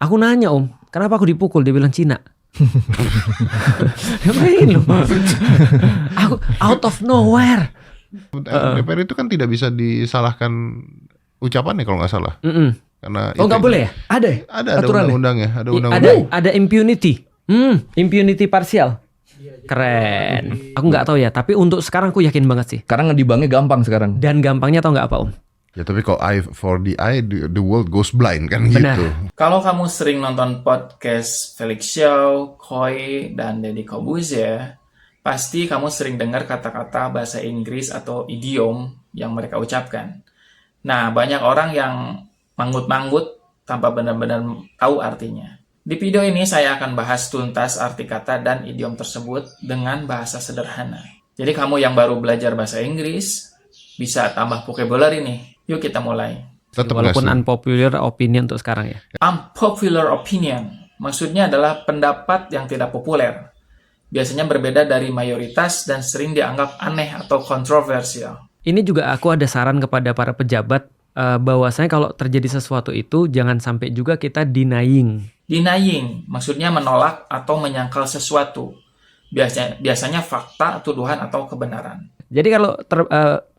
Aku nanya kenapa aku dipukul? Dia bilang Cina. Bayangin loh. Aku out of nowhere. DPR itu kan tidak bisa disalahkan ucapannya kalau nggak salah. Karena nggak boleh ya? Ada undang-undangnya, ada undang-undang. Ada impunity. Impunity parsial. Keren. Aku nggak tahu ya, tapi untuk sekarang aku yakin banget sih. Karena ngedibangnya gampang sekarang. Dan gampangnya tahu nggak apa Ya tapi kalau eye for the eye, the world goes blind kan. Benar. Gitu. Kalau kamu sering nonton podcast Felix Xiao, Koi, dan Deddy Corbuzier, pasti kamu sering dengar kata-kata bahasa Inggris atau idiom yang mereka ucapkan. Nah, banyak orang yang manggut-manggut tanpa benar-benar tahu artinya. Di video ini saya akan bahas tuntas arti kata dan idiom tersebut dengan bahasa sederhana. Jadi kamu yang baru belajar bahasa Inggris, bisa tambah vocabulary nih. Yuk kita mulai. Walaupun unpopular opinion untuk sekarang ya. Unpopular opinion maksudnya adalah pendapat yang tidak populer. Biasanya berbeda dari mayoritas dan sering dianggap aneh atau kontroversial. Ini juga aku ada saran kepada para pejabat bahwasanya kalau terjadi sesuatu itu jangan sampai juga kita denying. Denying maksudnya menolak atau menyangkal sesuatu. Biasanya fakta, tuduhan, atau kebenaran. Jadi kalau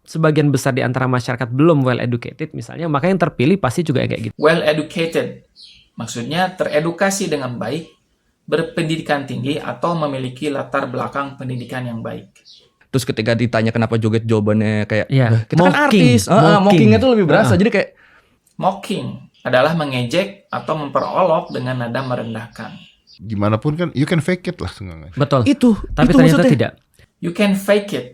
sebagian besar di antara masyarakat belum well educated misalnya, maka yang terpilih pasti juga kayak gitu. Well educated maksudnya teredukasi dengan baik, berpendidikan tinggi, atau memiliki latar belakang pendidikan yang baik. Terus ketika ditanya kenapa joget, jawabannya kayak kita mocking, kan artis. Mockingnya tuh lebih berasa. Jadi kayak mocking adalah mengejek atau memperolok dengan nada merendahkan. Gimana pun kan, you can fake it lah. Betul. Tapi itu ternyata maksudnya. tidak. You can fake it.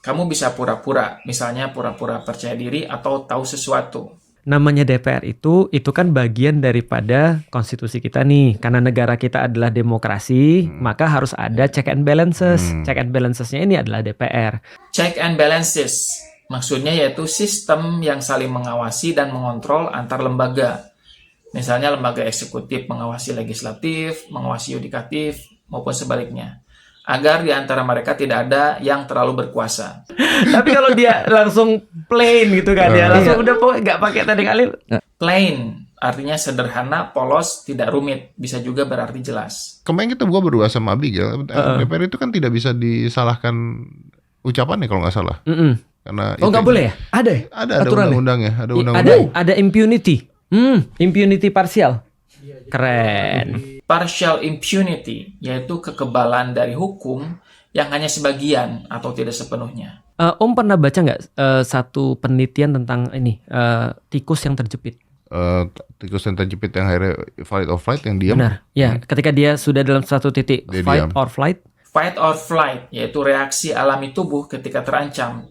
Kamu bisa pura-pura, misalnya pura-pura percaya diri atau tahu sesuatu. Namanya DPR itu kan bagian daripada konstitusi kita nih. Karena negara kita adalah demokrasi, maka harus ada check and balances. Check and balancesnya ini adalah DPR. Check and balances maksudnya yaitu sistem yang saling mengawasi dan mengontrol antar lembaga. Misalnya lembaga eksekutif mengawasi legislatif, mengawasi yudikatif, maupun sebaliknya. Agar di antara mereka tidak ada yang terlalu berkuasa. Tapi kalau dia langsung plain gitu kan ya, langsung udah nggak pakai tadi kali. Plain artinya sederhana, polos, tidak rumit. Bisa juga berarti jelas. Kemarin kita gua berdua sama Abigail, DPR itu kan tidak bisa disalahkan ucapannya kalau nggak salah. Karena nggak boleh ya? Ada undang-undangnya, ada undang-undang. Ada impunity. Impunity parsial. Keren. Partial impunity, yaitu kekebalan dari hukum yang hanya sebagian atau tidak sepenuhnya. Om pernah baca nggak satu penelitian tentang ini tikus yang terjepit? Tikus yang terjepit yang akhirnya fight or flight yang diam. Benar. Ya, ketika dia sudah dalam satu titik Dia fight diam. or flight. Fight or flight, yaitu reaksi alami tubuh ketika terancam.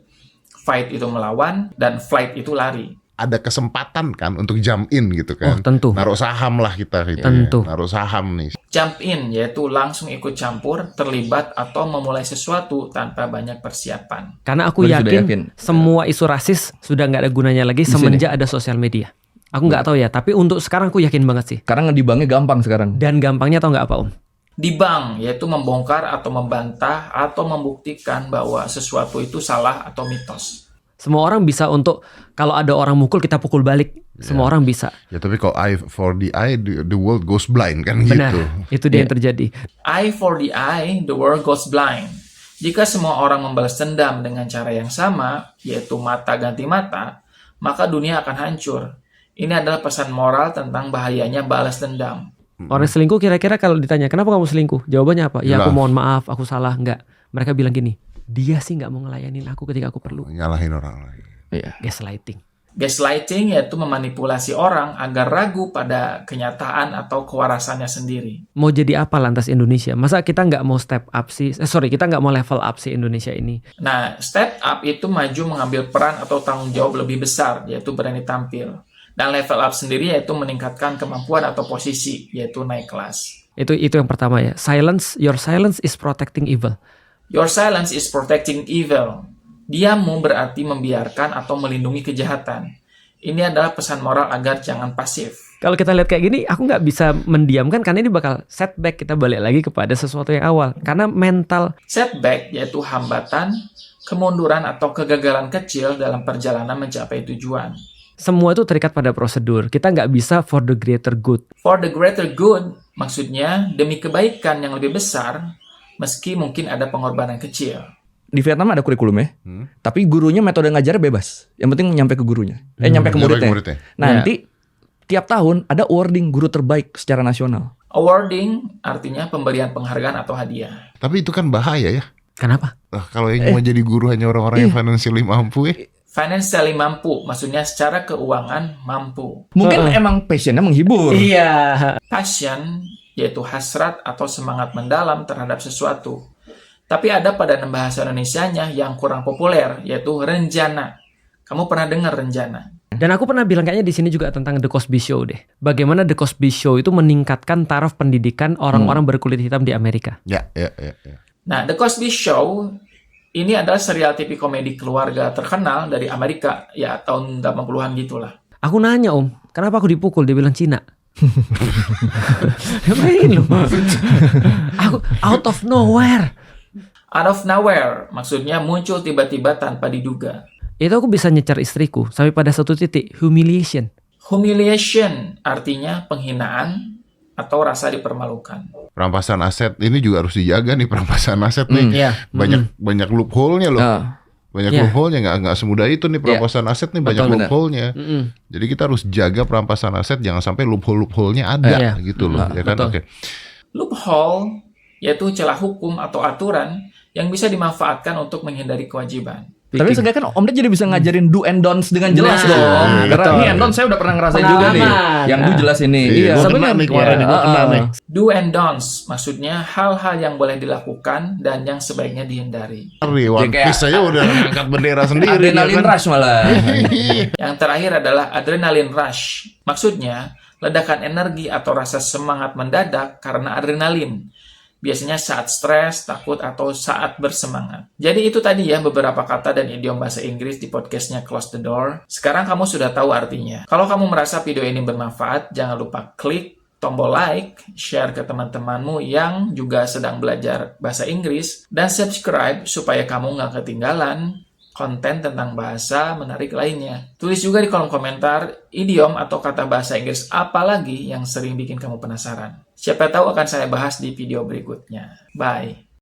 Fight itu melawan, dan flight itu lari. Ada kesempatan kan untuk jump in gitu kan. Oh, tentu. Naruh saham lah kita gitu. Tentu. Ya. Naruh saham nih. Jump in, yaitu langsung ikut campur, terlibat, atau memulai sesuatu tanpa banyak persiapan. Karena aku yakin semua isu rasis sudah nggak ada gunanya lagi semenjak ada sosial media. Aku nggak tahu ya, tapi untuk sekarang aku yakin banget sih. Karena ngedibangnya gampang sekarang. Dan gampangnya tahu nggak apa Om? Debunk, yaitu membongkar atau membantah atau membuktikan bahwa sesuatu itu salah atau mitos. Semua orang bisa untuk kalau ada orang mukul kita pukul balik. Semua orang bisa. Ya tapi kalau eye for the eye, the world goes blind kan. Benar, gitu. itu dia yang terjadi. Eye for the eye, the world goes blind. Jika semua orang membalas dendam dengan cara yang sama, yaitu mata ganti mata, maka dunia akan hancur. Ini adalah pesan moral tentang bahayanya balas dendam. Orang selingkuh kira-kira kalau ditanya kenapa kamu selingkuh? Jawabannya apa? Ya aku mohon maaf, aku salah. Enggak. Mereka bilang gini, dia sih nggak mau ngelayanin aku ketika aku perlu. Nyalahin orang lain. Iya. Gaslighting. Gaslighting yaitu memanipulasi orang agar ragu pada kenyataan atau kewarasannya sendiri. Mau jadi apa lantas Indonesia? Masa kita nggak mau step up sih? Kita nggak mau level up sih Indonesia ini. Nah, step up itu maju mengambil peran atau tanggung jawab lebih besar, yaitu berani tampil. Dan level up sendiri yaitu meningkatkan kemampuan atau posisi, yaitu naik kelas. Itu yang pertama ya. Your silence is protecting evil. Your silence is protecting evil. Diammu berarti membiarkan atau melindungi kejahatan. Ini adalah pesan moral agar jangan pasif. Kalau kita lihat kayak gini, aku nggak bisa mendiamkan karena ini bakal setback. Kita balik lagi kepada sesuatu yang awal. Karena mental. Setback yaitu hambatan, kemunduran atau kegagalan kecil dalam perjalanan mencapai tujuan. Semua itu terikat pada prosedur. Kita nggak bisa for the greater good. For the greater good, maksudnya demi kebaikan yang lebih besar, meski mungkin ada pengorbanan kecil. Di Vietnam ada kurikulumnya, tapi gurunya metode ngajar bebas. Yang penting nyampe ke gurunya, nyampe ke muridnya. Nanti tiap tahun ada awarding guru terbaik secara nasional. Awarding artinya pemberian penghargaan atau hadiah. Tapi itu kan bahaya ya. Kenapa? Kalau yang mau jadi guru hanya orang-orang yang financially mampu Financially mampu, maksudnya secara keuangan mampu. Mungkin emang passionnya menghibur. Iya. Passion, yaitu hasrat atau semangat mendalam terhadap sesuatu. Tapi ada padanan bahasa Indonesianya yang kurang populer, yaitu renjana. Kamu pernah dengar renjana? Dan aku pernah bilang kayaknya di sini juga tentang The Cosby Show deh. Bagaimana The Cosby Show itu meningkatkan taraf pendidikan orang-orang berkulit hitam di Amerika. Ya. Nah, The Cosby Show ini adalah serial TV komedi keluarga terkenal dari Amerika, ya tahun 80-an gitulah. Aku nanya kenapa aku dipukul? Dia bilang Cina. Bayangin loh. Aku out of nowhere. Out of nowhere, maksudnya muncul tiba-tiba tanpa diduga. Itu aku bisa nyecar istriku sampai pada satu titik, humiliation. Humiliation artinya penghinaan atau rasa dipermalukan. Perampasan aset ini juga harus dijaga nih, perampasan aset nih. Iya. Banyak loophole-nya loh. Banyak loophole-nya, nggak semudah itu nih perampasan aset nih, banyak loophole-nya. Jadi kita harus jaga perampasan aset, jangan sampai loophole-nya ada gitu loh, ya kan? Oke. Loophole yaitu celah hukum atau aturan yang bisa dimanfaatkan untuk menghindari kewajiban. Tapi seenggaknya kan Om Ded jadi bisa ngajarin do and don'ts dengan jelas dong. Karena betul. ini and don'ts saya udah pernah ngerasain juga nih. Yang do jelas ini. Iya, gua kena nih kemarin nih, gua kena nih. Do and don'ts maksudnya hal-hal yang boleh dilakukan dan yang sebaiknya dihindari. One Piece saya udah angkat bendera sendiri. Adrenaline rush malah. Yang terakhir adalah adrenaline rush. Maksudnya ledakan energi atau rasa semangat mendadak karena adrenalin. Biasanya saat stres, takut, atau saat bersemangat. Jadi itu tadi ya beberapa kata dan idiom bahasa Inggris di podcastnya Close the Door. Sekarang kamu sudah tahu artinya. Kalau kamu merasa video ini bermanfaat, jangan lupa klik tombol like, share ke teman-temanmu yang juga sedang belajar bahasa Inggris, dan subscribe supaya kamu nggak ketinggalan konten tentang bahasa menarik lainnya. Tulis juga di kolom komentar idiom atau kata bahasa Inggris apa lagi yang sering bikin kamu penasaran. Siapa tahu akan saya bahas di video berikutnya. Bye.